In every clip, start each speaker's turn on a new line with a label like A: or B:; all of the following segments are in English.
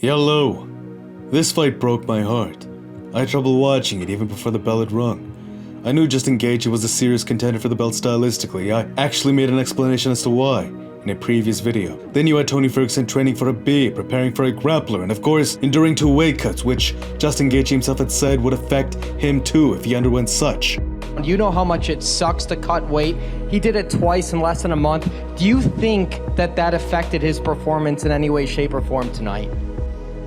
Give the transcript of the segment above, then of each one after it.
A: Hello. This fight broke my heart. I had trouble watching it even before the bell had rung. I knew Justin Gaethje was a serious contender for the belt stylistically. I actually made an explanation as to why in a previous video. Then you had Tony Ferguson training for a B, preparing for a grappler, and of course enduring 2 weight cuts, which Justin Gaethje himself had said would affect him too if he underwent such.
B: You know how much it sucks to cut weight. He did it twice in less than a month. Do you think that affected his performance in any way, shape, or form tonight?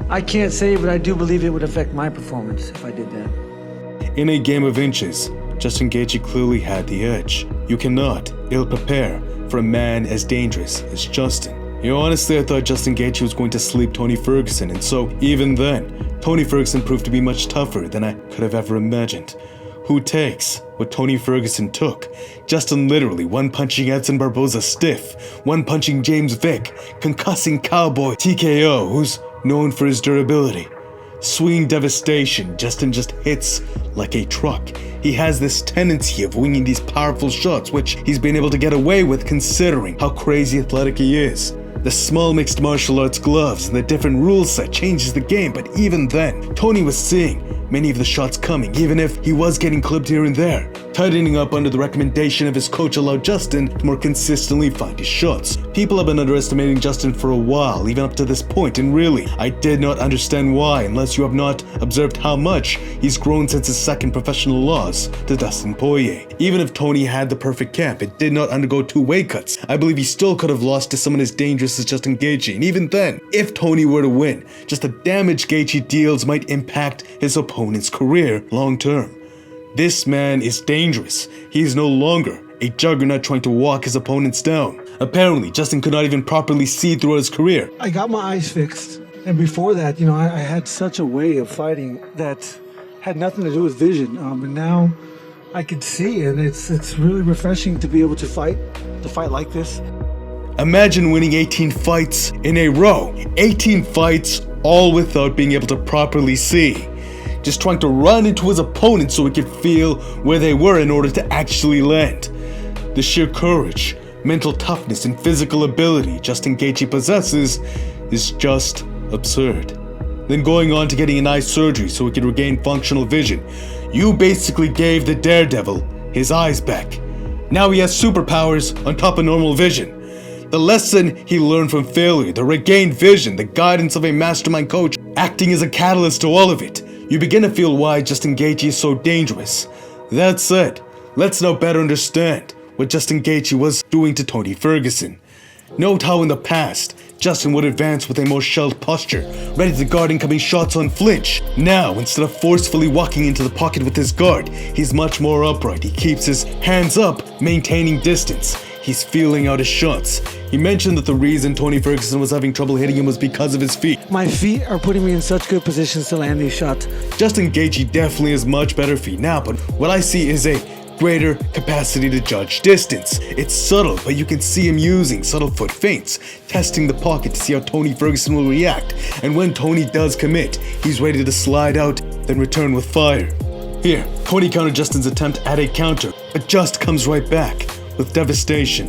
C: I can't say, but I do believe it would affect my performance if I did that.
A: In a game of inches, Justin Gaethje clearly had the edge. You cannot ill-prepare for a man as dangerous as Justin. Honestly, I thought Justin Gaethje was going to sleep Tony Ferguson, and so even then, Tony Ferguson proved to be much tougher than I could have ever imagined. Who takes what Tony Ferguson took? Justin literally one-punching Edson Barboza stiff, one-punching James Vick, concussing Cowboy TKO, who's known for his durability. Swinging devastation, Justin just hits like a truck. He has this tendency of winging these powerful shots, which he's been able to get away with considering how crazy athletic he is. The small mixed martial arts gloves and the different rule set changes the game, but even then, Tony was seeing many of the shots coming, even if he was getting clipped here and there. Tightening up under the recommendation of his coach allowed Justin to more consistently find his shots. People have been underestimating Justin for a while, even up to this point, and really, I did not understand why unless you have not observed how much he's grown since his second professional loss to Dustin Poirier. Even if Tony had the perfect camp, it did not undergo 2 weight cuts. I believe he still could have lost to someone as dangerous as Justin Gaethje, and even then, if Tony were to win, just the damage Gaethje deals might impact his opponent's career long term. This man is dangerous. He is no longer a juggernaut trying to walk his opponents down. Apparently, Justin could not even properly see throughout his career.
C: I got my eyes fixed, and before that, I had such a way of fighting that had nothing to do with vision, and now I can see, and it's really refreshing to be able to fight like this.
A: Imagine winning 18 fights in a row. 18 fights, all without being able to properly see. Just trying to run into his opponent so he could feel where they were in order to actually land. The sheer courage, mental toughness, and physical ability Justin Gaethje possesses is just absurd. Then going on to getting an eye surgery so he could regain functional vision. You basically gave the daredevil his eyes back. Now he has superpowers on top of normal vision. The lesson he learned from failure, the regained vision, the guidance of a mastermind coach acting as a catalyst to all of it. You begin to feel why Justin Gaethje is so dangerous. That said, let's now better understand what Justin Gaethje was doing to Tony Ferguson. Note how in the past, Justin would advance with a more shelled posture, ready to guard incoming shots on flinch. Now, instead of forcefully walking into the pocket with his guard, he's much more upright. He keeps his hands up, maintaining distance. He's feeling out his shots. He mentioned that the reason Tony Ferguson was having trouble hitting him was because of his feet.
C: My feet are putting me in such good positions to land these shots.
A: Justin Gaethje definitely has much better feet now, but what I see is a greater capacity to judge distance. It's subtle, but you can see him using subtle foot feints, testing the pocket to see how Tony Ferguson will react. And when Tony does commit, he's ready to slide out, then return with fire. Here, Tony countered Justin's attempt at a counter, but just comes right back with devastation.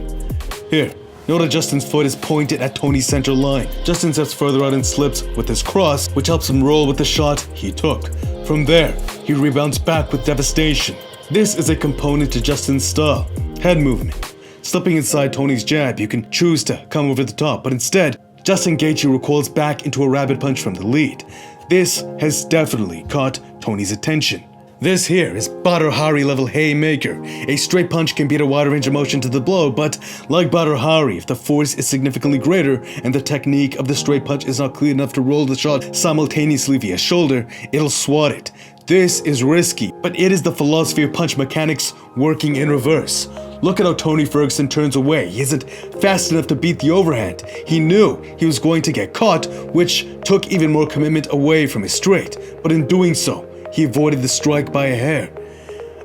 A: Here, note that Justin's foot is pointed at Tony's center line. Justin steps further out and slips with his cross, which helps him roll with the shot he took. From there, he rebounds back with devastation. This is a component to Justin's style, head movement. Slipping inside Tony's jab, you can choose to come over the top, but instead, Justin Gaethje recoils back into a rabbit punch from the lead. This has definitely caught Tony's attention. This here is Badr Hari level haymaker. A straight punch can beat a wider range of motion to the blow, but like Badr Hari, if the force is significantly greater and the technique of the straight punch is not clean enough to roll the shot simultaneously via shoulder, it'll swat it. This is risky, but it is the philosophy of punch mechanics working in reverse. Look at how Tony Ferguson turns away. He isn't fast enough to beat the overhand. He knew he was going to get caught, which took even more commitment away from his straight, but in doing so, he avoided the strike by a hair.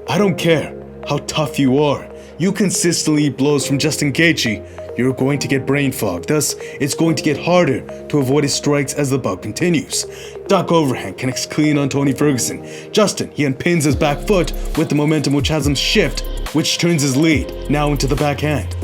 A: I don't care how tough you are. You consistently eat blows from Justin Gaethje, you're going to get brain fog. Thus, it's going to get harder to avoid his strikes as the bout continues. Duck overhand connects clean on Tony Ferguson. Justin, he unpins his back foot with the momentum which has him shift, which turns his lead now into the backhand.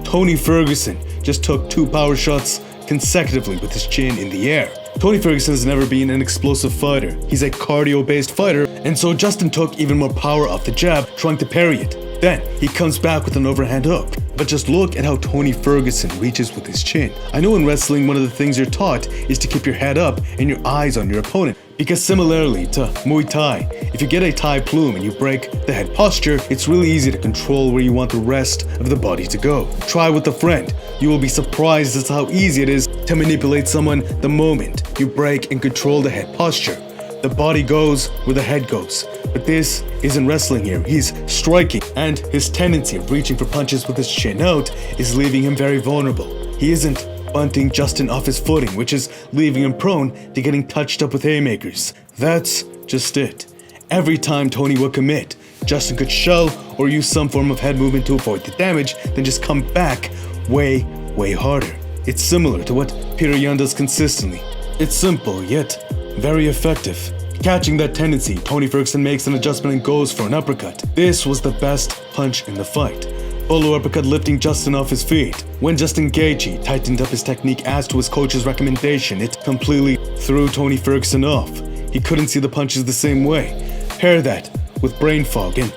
A: Tony Ferguson just took 2 power shots consecutively with his chin in the air. Tony Ferguson has never been an explosive fighter. He's a cardio-based fighter, and so Justin took even more power off the jab, trying to parry it. Then, he comes back with an overhand hook. But just look at how Tony Ferguson reaches with his chin. I know in wrestling, one of the things you're taught is to keep your head up and your eyes on your opponent. Because similarly to Muay Thai, if you get a Thai plume and you break the head posture, it's really easy to control where you want the rest of the body to go. Try with a friend. You will be surprised as to how easy it is to manipulate someone the moment you break and control the head posture. The body goes where the head goes. But this isn't wrestling here. He's striking, and his tendency of reaching for punches with his chin out is leaving him very vulnerable. He isn't bunting Justin off his footing, which is leaving him prone to getting touched up with haymakers. That's just it. Every time Tony would commit, Justin could shell or use some form of head movement to avoid the damage, then just come back way harder. It's similar to what Peter Yan does consistently. It's simple, yet very effective. Catching that tendency, Tony Ferguson makes an adjustment and goes for an uppercut. This was the best punch in the fight. Polo uppercut lifting Justin off his feet. When Justin Gaethje tightened up his technique as to his coach's recommendation, it completely threw Tony Ferguson off. He couldn't see the punches the same way. Pair that with brain fog, and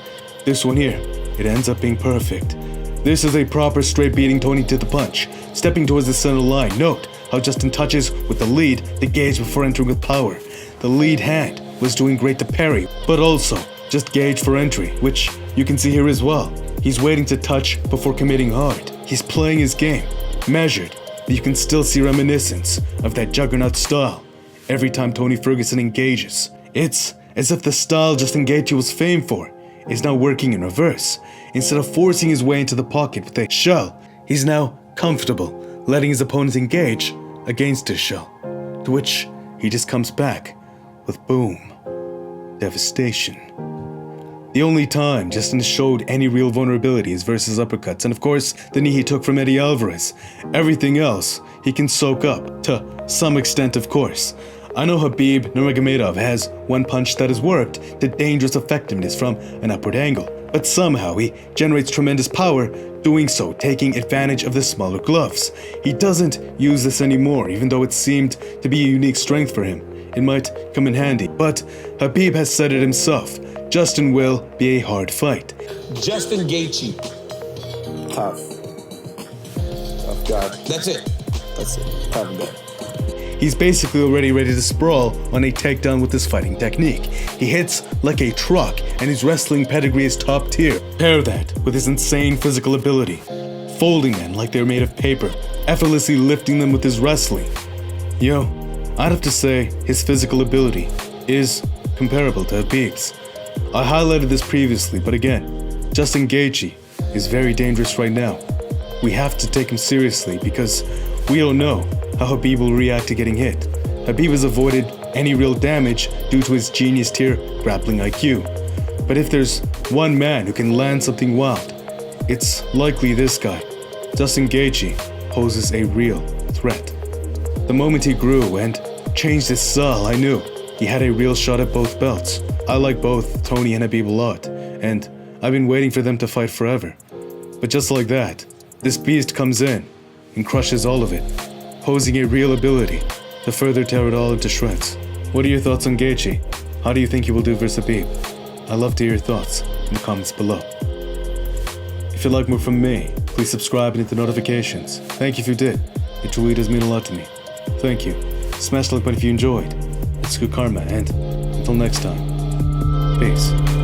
A: this one here, it ends up being perfect. This is a proper straight beating Tony to the punch. Stepping towards the center line, note how Justin touches with the lead, the gauge before entering with power. The lead hand was doing great to parry, but also just gauge for entry, which you can see here as well. He's waiting to touch before committing hard. He's playing his game, measured, but you can still see reminiscence of that juggernaut style every time Tony Ferguson engages. It's as if the style Justin Gaethje was famed for is now working in reverse. Instead of forcing his way into the pocket with a shell, he's now comfortable, letting his opponent engage against his shell, to which he just comes back with boom, devastation. The only time Justin showed any real vulnerability is versus uppercuts, and of course, the knee he took from Eddie Alvarez. Everything else he can soak up, to some extent of course. I know Khabib Nurmagomedov has one punch that has worked to dangerous effectiveness from an upward angle, but somehow he generates tremendous power doing so, taking advantage of the smaller gloves. He doesn't use this anymore, even though it seemed to be a unique strength for him. It might come in handy, but Khabib has said it himself. Justin will be a hard fight.
D: Justin Gaethje.
E: Tough. Tough guy.
D: That's it.
E: That's it. Tough guy.
A: He's basically already ready to sprawl on a takedown with his fighting technique. He hits like a truck, and his wrestling pedigree is top tier. Pair that with his insane physical ability, folding men like they're made of paper, effortlessly lifting them with his wrestling. Yo, I'd have to say his physical ability is comparable to Khabib's. I highlighted this previously, but again, Justin Gaethje is very dangerous right now. We have to take him seriously because we don't know how Khabib will react to getting hit. Khabib has avoided any real damage due to his genius tier grappling IQ. But if there's one man who can land something wild, it's likely this guy. Justin Gaethje poses a real threat. The moment he grew and changed his style, I knew he had a real shot at both belts. I like both Tony and Khabib a lot, and I've been waiting for them to fight forever. But just like that, this beast comes in and crushes all of it, posing a real ability to further tear it all into shreds. What are your thoughts on Gaethje? How do you think he will do versus Khabib? I'd love to hear your thoughts in the comments below. If you'd like more from me, please subscribe and hit the notifications. Thank you if you did. It truly does mean a lot to me. Thank you. Smash the like button if you enjoyed. It's good karma, and until next time, peace.